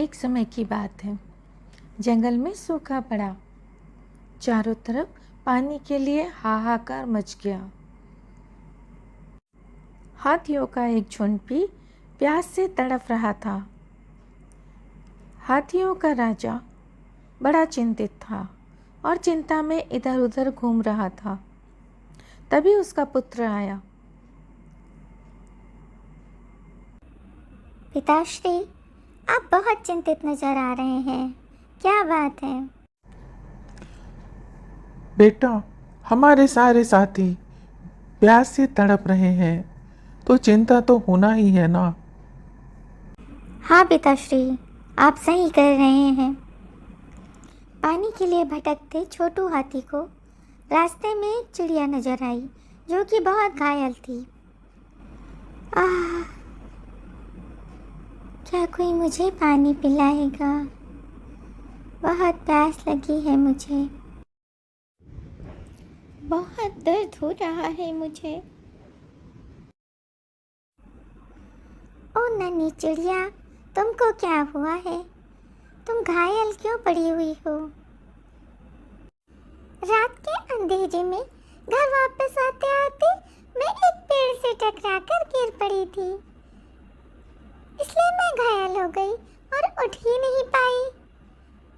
एक समय की बात है। जंगल में सूखा पड़ा। चारों तरफ पानी के लिए हाहाकार मच गया। हाथियों का एक झुंड भी प्यास से तड़प रहा था। हाथियों का राजा बड़ा चिंतित था और चिंता में इधर उधर घूम रहा था। तभी उसका पुत्र आया। पिताश्री, आप बहुत चिंतित नजर आ रहे हैं। क्या बात है? बेटा, हमारे सारे साथी प्यास से तड़प रहे हैं, तो चिंता तो होना ही है ना। हाँ पिताश्री, आप सही कह रहे हैं। पानी के लिए भटकते छोटू हाथी को रास्ते में एक चिड़िया नजर आई जो कि बहुत घायल थी। आह, क्या कोई मुझे पानी पिलाएगा? बहुत प्यास लगी है मुझे। बहुत दर्द हो रहा है मुझे। ओ नन्ही चिड़िया, तुमको क्या हुआ है? तुम घायल क्यों पड़ी हुई हो? रात के अंधेरे में घर वापस आते आते मैं एक पेड़ से टकराकर गिर पड़ी थी, इसलिए मैं घायल हो गई और उठ ही नहीं पाई।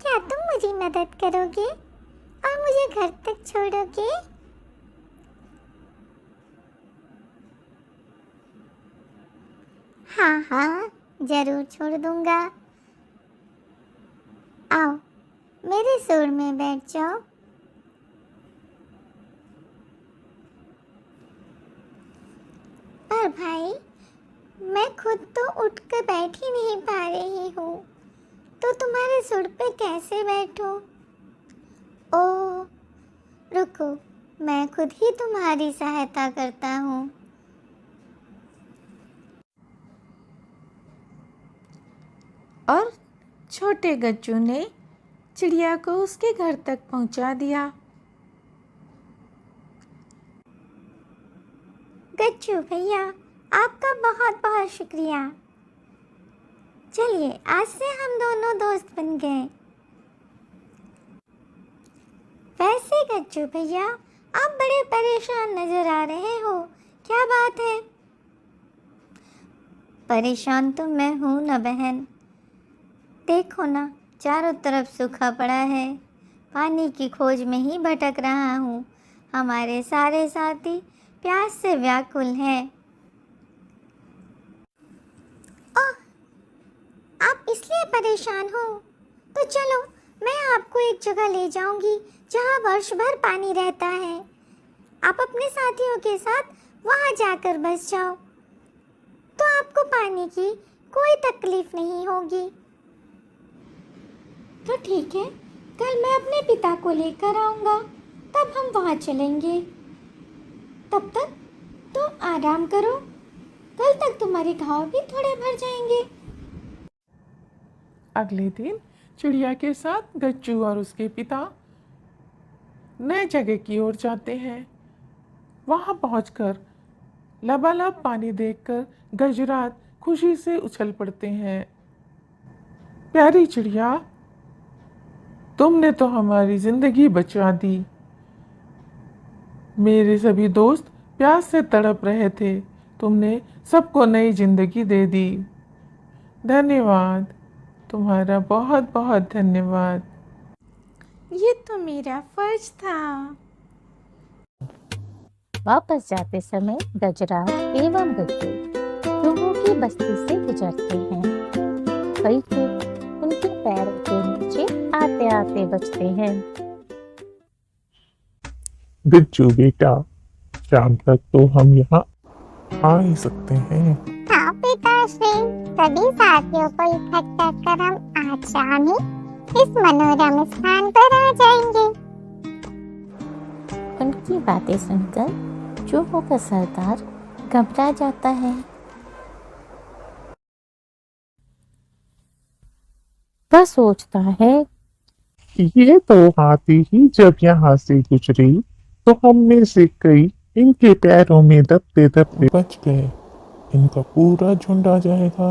क्या तुम मुझे मदद करोगे और मुझे घर तक छोड़ोगे? हाँ हाँ, जरूर छोड़ दूंगा। आओ, मेरे सूंड में बैठ जाओ। पर भाई, मैं खुद तो उठ कर बैठ ही नहीं पा रही हूँ, तो तुम्हारे सूंड पे कैसे बैठूं? ओह, रुको, मैं खुद ही तुम्हारी सहायता करता हूँ। और छोटे गज्जू ने चिड़िया को उसके घर तक पहुंचा दिया। गज्जू भैया, आपका बहुत बहुत शुक्रिया। चलिए, आज से हम दोनों दोस्त बन गए। वैसे गज्जू भैया, आप बड़े परेशान नजर आ रहे हो, क्या बात है? परेशान तो मैं हूँ ना बहन। देखो ना, चारों तरफ सूखा पड़ा है। पानी की खोज में ही भटक रहा हूँ। हमारे सारे साथी प्यास से व्याकुल हैं। ओह, आप इसलिए परेशान हो? तो चलो, मैं आपको एक जगह ले जाऊंगी जहाँ वर्ष भर पानी रहता है। आप अपने साथियों के साथ वहाँ जाकर बस जाओ, तो आपको पानी की कोई तकलीफ नहीं होगी। तो ठीक है, कल मैं अपने पिता को लेकर आऊँगा, तब हम वहाँ चलेंगे। तब तक तो आराम करो, कल तक तुम्हारे घाव भी थोड़े भर जाएंगे। अगले दिन चिड़िया के साथ गज्जू और उसके पिता नए जगह की ओर जाते हैं। वहां पहुंचकर लबालब पानी देखकर गजराज खुशी से उछल पड़ते हैं। प्यारी चिड़िया, तुमने तो हमारी जिंदगी बचा दी। मेरे सभी दोस्त प्यास से तड़प रहे थे, तुमने सबको नई जिंदगी दे दी। धन्यवाद, तुम्हारा बहुत बहुत धन्यवाद। ये तो मेरा फर्ज था। वापस जाते समय गजराज एवं गज्जू चूहों की बस्ती से गुजरते हैं। कई चूहे उनके पैरों के नीचे आते आते बचते हैं। गज्जू बेटा, शाम तक तो हम यहाँ आ ही सकते हैं। हाँ पिताश्री, सभी साथियों को इकट्ठा कर हम आज शाम ही इस मनोरम स्थान पर आ जाएंगे। उनकी बातें सुनकर चूहों का सरदार घबरा जाता है। वह सोचता है, ये तो हाथी ही जब यहाँ से गुजरी तो हम में से कई इनके पैरों में दबते दबते बच गए। इनका पूरा झुंड आ जाएगा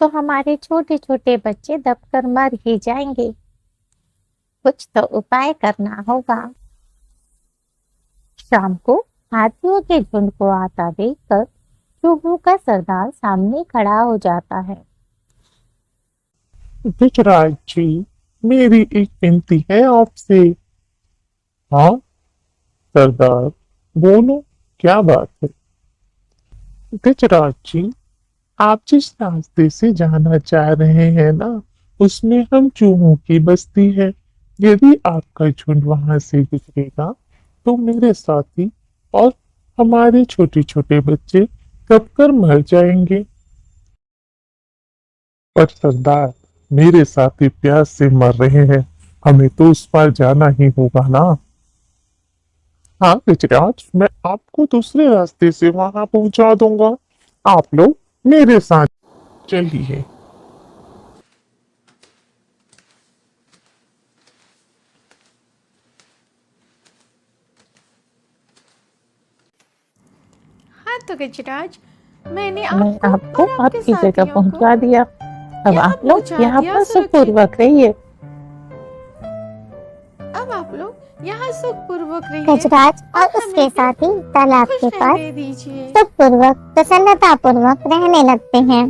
तो हमारे छोटे छोटे बच्चे दबकर मर ही जाएंगे। कुछ तो उपाय करना होगा। शाम को हाथियों के झुंड को आता देखकर चूहों का सरदार सामने खड़ा हो जाता है। गजराज जी, मेरी एक विनती है आपसे। हाँ सरदार, बोलो, क्या बात है? गजराज जी, आप जिस रास्ते से जाना चाह रहे हैं ना, उसमें हम चूहों की बस्ती है। यदि आपका झुंड वहां से गुजरेगा तो मेरे साथी और हमारे छोटे छोटे बच्चे दबकर मर जाएंगे। पर सरदार, मेरे साथी प्यास से मर रहे हैं, हमें तो उस पार जाना ही होगा ना। हाँ गजराज, मैं आपको दूसरे रास्ते से वहां पहुंचा दूंगा। आप लोग मेरे साथ चलिए। हाँ तो गजराज, मैंने मैं आपको आपको और आपके आपकी जगह साथियों को पहुंचा दिया। अब यहाँ आप लोग पहुंचा यहाँ दिया पर सुरक्षित। सुखपूर्वक रहिए। अब आप लोग यहाँ सुखपूर्वक रहिए गजराज और और उसके हमें भी साथी तालाब खुश के पास रहने दीजिए। सुखपूर्वक प्रसन्नता पूर्वक रहने लगते हैं।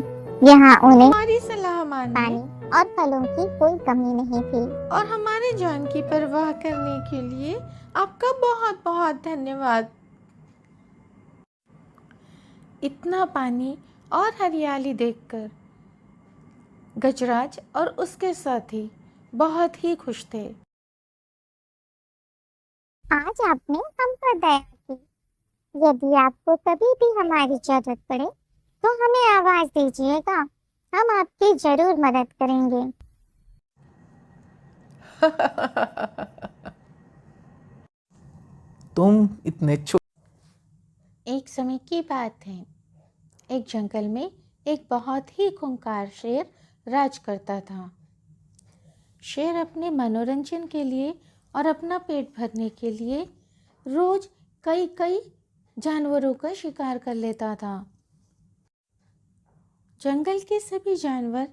यहाँ उन्हें हमारी सलाह मानने पानी और फलों की कोई कमी नहीं थी। और हमारे जान की परवाह करने के लिए आपका बहुत बहुत धन्यवाद। इतना पानी और हरियाली देखकर गजराज और उसके साथी बहुत ही खुश थे। आज आपने हम पर दया की। यदि आपको कभी भी हमारी जरूरत पड़े तो हमें आवाज दीजिएगा, हम आपकी जरूर मदद करेंगे। तुम इतने एक समय की बात है, एक जंगल में एक बहुत ही खूंखार शेर राज करता था। शेर अपने मनोरंजन के लिए और अपना पेट भरने के लिए रोज कई कई जानवरों का शिकार कर लेता था। जंगल के सभी जानवर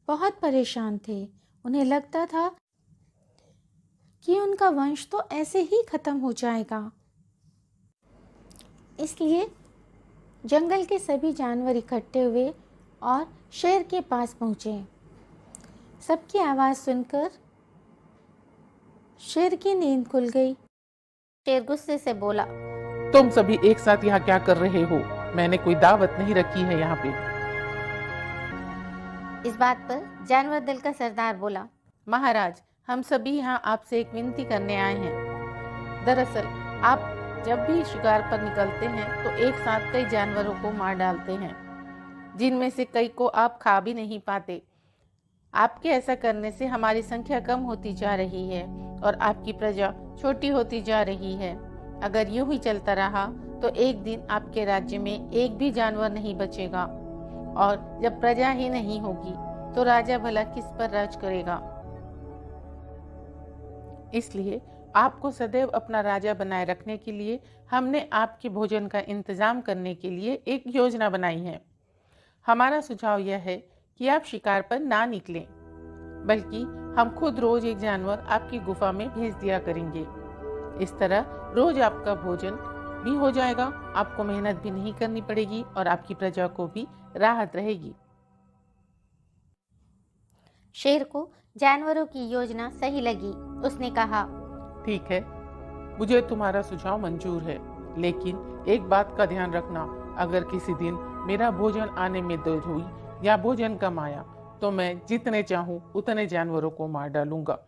बहुत परेशान थे। उन्हें लगता था कि उनका वंश तो ऐसे ही खत्म हो जाएगा। इसलिए जंगल के सभी जानवर इकट्ठे हुए और शेर के पास पहुंचे। सबकी आवाज़ सुनकर शेर की नींद खुल गई। शेर गुस्से से बोला, तुम सभी एक साथ यहाँ क्या कर रहे हो? मैंने कोई दावत नहीं रखी है यहाँ पे। इस बात पर जानवर दल का सरदार बोला, महाराज, हम सभी यहाँ आपसे एक विनती करने आए हैं। दरअसल आप जब भी शिकार पर निकलते हैं तो एक साथ कई जानवरों को मार डालते हैं, जिनमें से कई को आप खा भी नहीं पाते। आपके ऐसा करने से हमारी संख्या कम होती जा रही है और आपकी प्रजा छोटी होती जा रही है। अगर यूं ही चलता रहा तो एक दिन आपके राज्य में एक भी जानवर नहीं बचेगा, और जब प्रजा ही नहीं होगी तो राजा भला किस पर राज करेगा। इसलिए आपको सदैव अपना राजा बनाए रखने के लिए हमने आपके भोजन का इंतजाम करने के लिए एक योजना बनाई है। हमारा सुझाव यह है कि आप शिकार पर ना निकलें, बल्कि हम खुद रोज एक जानवर आपकी गुफा में भेज दिया करेंगे। इस तरह रोज आपका भोजन भी हो जाएगा, आपको मेहनत भी नहीं करनी पड़ेगी और आपकी प्रजा को भी राहत रहेगी। शेर को जानवरों की योजना सही लगी। उसने कहा, ठीक है, मुझे तुम्हारा सुझाव मंजूर है, लेकिन एक बात का ध्यान रखना, अगर किसी दिन मेरा भोजन आने में देर हुई या भोजन कम आया तो मैं जितने चाहूँ उतने जानवरों को मार डालूंगा।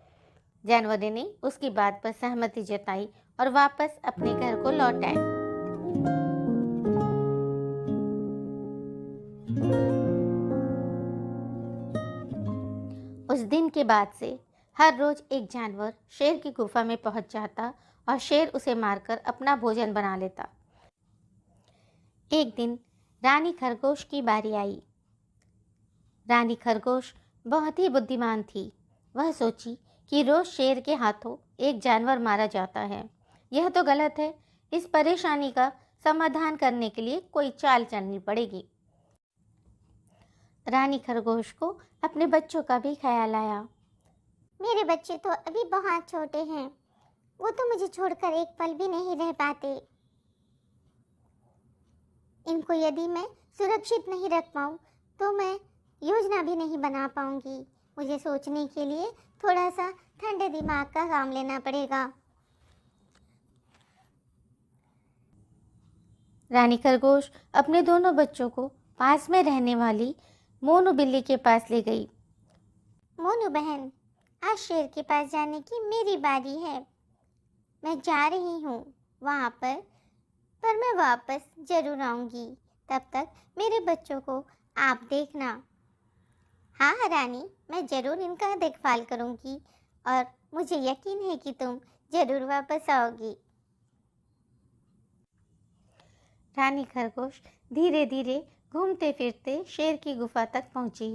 जानवरों ने उसकी बात पर सहमति जताई और वापस अपने घर को लौट आए। उस दिन के बाद से हर रोज एक जानवर शेर की गुफा में पहुंच जाता और शेर उसे मारकर अपना भोजन बना लेता। एक दिन रानी खरगोश की बारी आई। रानी खरगोश बहुत ही बुद्धिमान थी। वह सोची कि रोज शेर के हाथों एक जानवर मारा जाता है, यह तो गलत है। इस परेशानी का समाधान करने के लिए कोई चाल चलनी पड़ेगी। रानी खरगोश को अपने बच्चों का भी ख्याल आया। मेरे बच्चे तो अभी बहुत छोटे हैं, वो तो मुझे छोड़कर एक पल भी नहीं रह पाते। इनको यदि मैं सुरक्षित नहीं रख पाऊँ तो मैं योजना भी नहीं बना पाऊंगी। मुझे सोचने के लिए थोड़ा सा ठंडे दिमाग का काम लेना पड़ेगा। रानी खरगोश अपने दोनों बच्चों को पास में रहने वाली मोनू बिल्ली के पास ले गई। मोनू बहन, आज शेर के पास जाने की मेरी बारी है। मैं जा रही हूँ वहाँ पर मैं वापस जरूर आऊँगी। तब तक मेरे बच्चों को आप देखना। हाँ रानी, मैं जरूर इनका देखभाल करूँगी और मुझे यकीन है कि तुम जरूर वापस आओगी। रानी खरगोश धीरे धीरे घूमते फिरते शेर की गुफा तक पहुंची।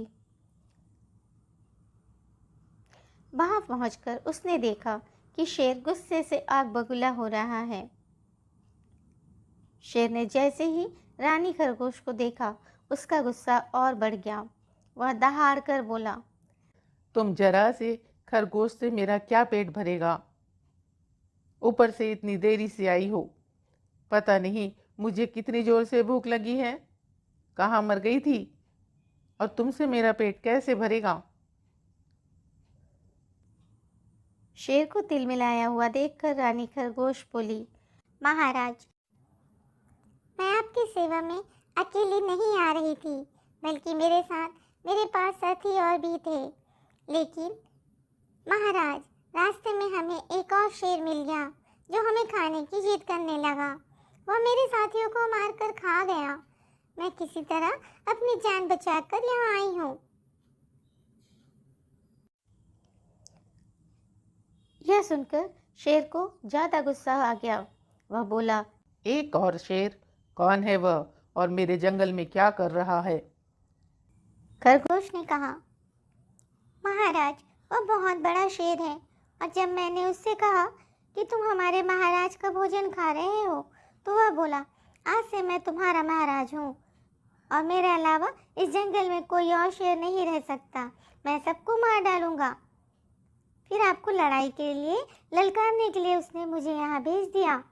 वहां पहुंचकर उसने देखा कि शेर गुस्से से आग बबूला हो रहा है। शेर ने जैसे ही रानी खरगोश को देखा, उसका गुस्सा और बढ़ गया। वह दहाड़ कर बोला, तुम जरा से खरगोश से मेरा क्या पेट भरेगा? ऊपर से इतनी देरी से आई हो। पता नहीं मुझे कितनी जोर से भूख लगी है, कहाँ मर गई थी, और तुमसे मेरा पेट कैसे भरेगा? शेर को तिलमिलाया हुआ देखकर रानी खरगोश बोली, महाराज, मैं आपकी सेवा में अकेली नहीं आ रही थी, बल्कि मेरे साथ मेरे पास साथी और भी थे। लेकिन महाराज, रास्ते में हमें एक और शेर मिल गया जो हमें खाने की जिद करने लगा। वह मेरे साथियों को मारकर खा गया। मैं किसी तरह अपनी जान बचाकर यहाँ आई हूँ। यह सुनकर शेर को ज्यादा गुस्सा आ गया। वह बोला, एक और शेर? कौन है वह और मेरे जंगल में क्या कर रहा है? खरगोश ने कहा, महाराज, वह बहुत बड़ा शेर है और जब मैंने उससे कहा कि तुम हमारे महाराज का भोजन खा रहे हो, तो वह बोला, आज से मैं तुम्हारा महाराज हूँ और मेरे अलावा इस जंगल में कोई और शेर नहीं रह सकता। मैं सबको मार डालूंगा। फिर आपको लड़ाई के लिए ललकारने के लिए उसने मुझे यहाँ भेज दिया।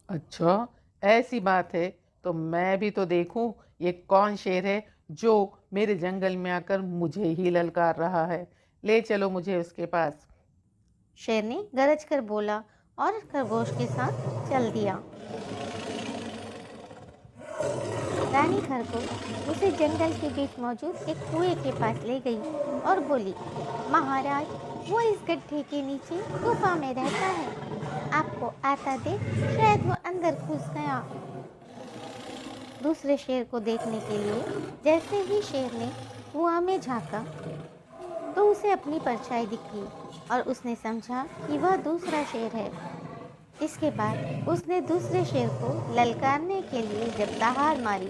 अच्छा, ऐसी बात है तो मैं भी तो देखूं ये कौन शेर है जो मेरे जंगल में आकर मुझे ही ललकार रहा है। ले चलो मुझे उसके पास। शेर ने गरज कर बोला और खरगोश के साथ चल दिया। रानी खरगोश उसे जंगल के बीच मौजूद एक कुएं के पास ले गई और बोली, महाराज, वो इस गड्ढे के नीचे गुफा में रहता है। आपको आता देख शायद वो अंदर घुस गया। दूसरे शेर को देखने के लिए जैसे ही शेर ने कुआं में झांका तो उसे अपनी परछाई दिखी और उसने समझा कि वह दूसरा शेर है। इसके बाद उसने दूसरे शेर को ललकारने के लिए जब दहाड़ मारी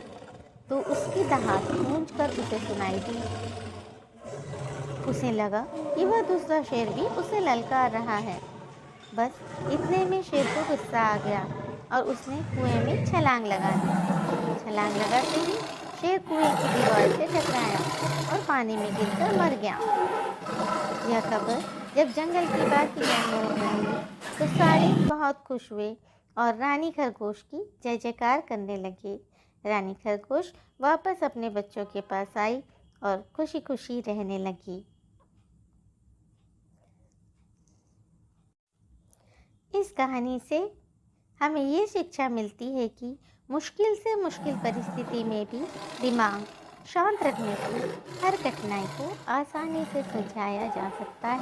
तो उसकी दहाड़ गूंजकर उसे सुनाई दी। उसे लगा कि वह दूसरा शेर भी उसे ललकार रहा है। बस इतने में शेर को गुस्सा आ गया और उसने कुएं में छलांग लगा दी। छलांग लगाते ही शेर कुएं की दीवार से टकराया और पानी में गिरकर मर गया। यह खबर जब जंगल की बाकी जानवरों को मिली तो सारे बहुत खुश हुए और रानी खरगोश की जय जयकार करने लगे। रानी खरगोश वापस अपने बच्चों के पास आई और खुशी खुशी रहने लगी। इस कहानी से हमें ये शिक्षा मिलती है कि मुश्किल से मुश्किल परिस्थिति में भी दिमाग शांत रखने से हर कठिनाई को आसानी से सुलझाया जा सकता है।